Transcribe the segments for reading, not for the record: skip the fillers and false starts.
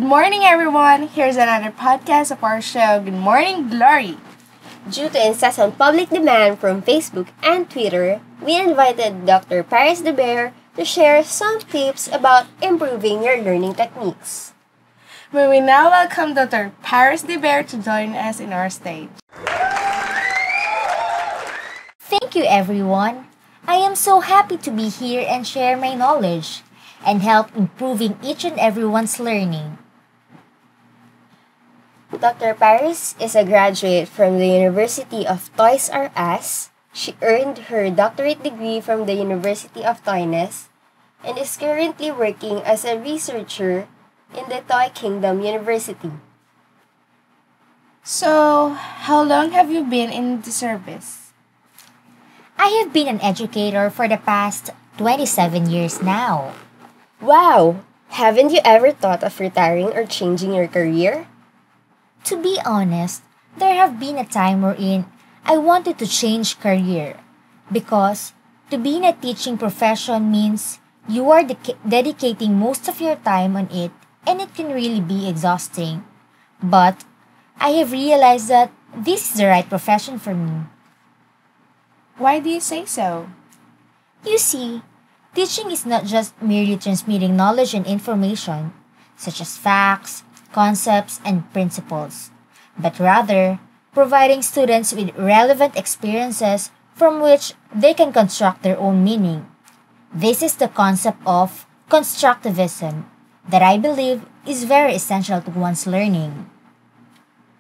morning, everyone. Here's another podcast of our show, Good Morning Glory. Due to incessant public demand from Facebook and Twitter, we invited Dr. Paris the Bear to share some tips about improving your learning techniques. May we now welcome Dr. Paris the Bear to join us in our stage. Thank you, everyone. I am so happy to be here and share my knowledge and help improving each and everyone's learning. Dr. Paris is a graduate from the University of Toys R Us. She earned her doctorate degree from the University of Toyness and is currently working as a researcher in the Toy Kingdom University. So, how long have you been in the service? I have been an educator for the past 27 years now. Wow! Haven't you ever thought of retiring or changing your career? To be honest, there have been a time wherein I wanted to change career because to be in a teaching profession means you are dedicating most of your time on it and it can really be exhausting. But I have realized that this is the right profession for me. Why do you say so? You see, teaching is not just merely transmitting knowledge and information, such as facts, concepts, and principles, but rather providing students with relevant experiences from which they can construct their own meaning. This is the concept of constructivism that I believe is very essential to one's learning.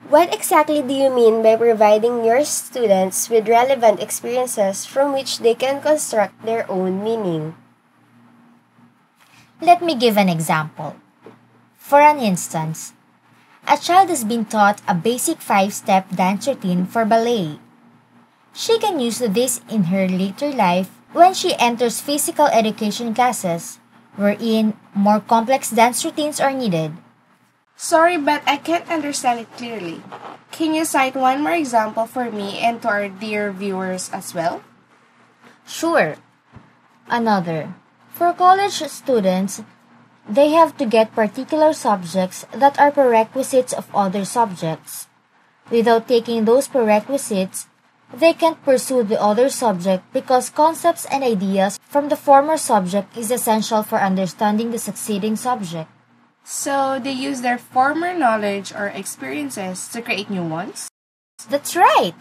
What exactly do you mean by providing your students with relevant experiences from which they can construct their own meaning? Let me give an example. For an instance, a child has been taught a basic 5-step dance routine for ballet. She can use this in her later life when she enters physical education classes, wherein more complex dance routines are needed. Sorry, but I can't understand it clearly. Can you cite one more example for me and to our dear viewers as well? Sure. Another. For college students, they have to get particular subjects that are prerequisites of other subjects. Without taking those prerequisites, they can't pursue the other subject because concepts and ideas from the former subject is essential for understanding the succeeding subject. So, they use their former knowledge or experiences to create new ones? That's right!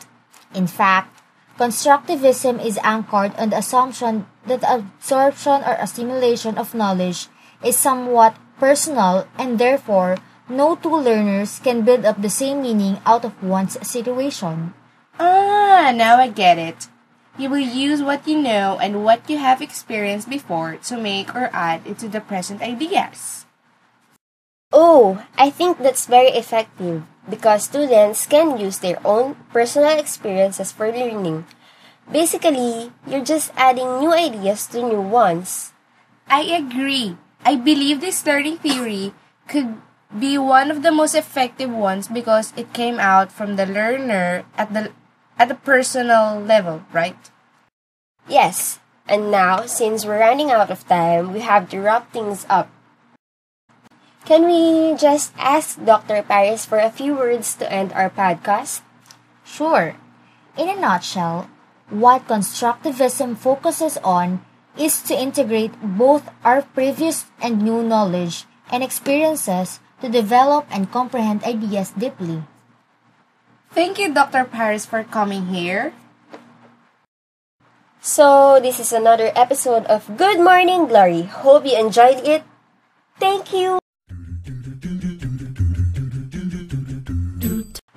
In fact, constructivism is anchored on the assumption that absorption or assimilation of knowledge is somewhat personal and therefore no two learners can build up the same meaning out of one's situation. Now I get it. You will use what you know and what you have experienced before to make or add into the present ideas. Oh, I think that's very effective because students can use their own personal experiences for learning. Basically, you're just adding new ideas to new ones. I agree. I believe this learning theory could be one of the most effective ones because it came out from the learner at the personal level, right? Yes, and now since we're running out of time, we have to wrap things up. Can we just ask Dr. Paris for a few words to end our podcast? Sure. In a nutshell, what constructivism focuses on is to integrate both our previous and new knowledge and experiences to develop and comprehend ideas deeply. Thank you, Dr. Paris, for coming here. So, this is another episode of Good Morning Glory. Hope you enjoyed it. Thank you.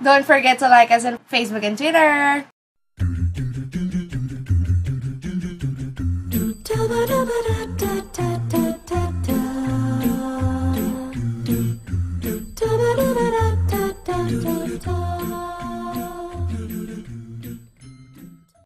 Don't forget to like us on Facebook and Twitter. Da ba da ba da da da da.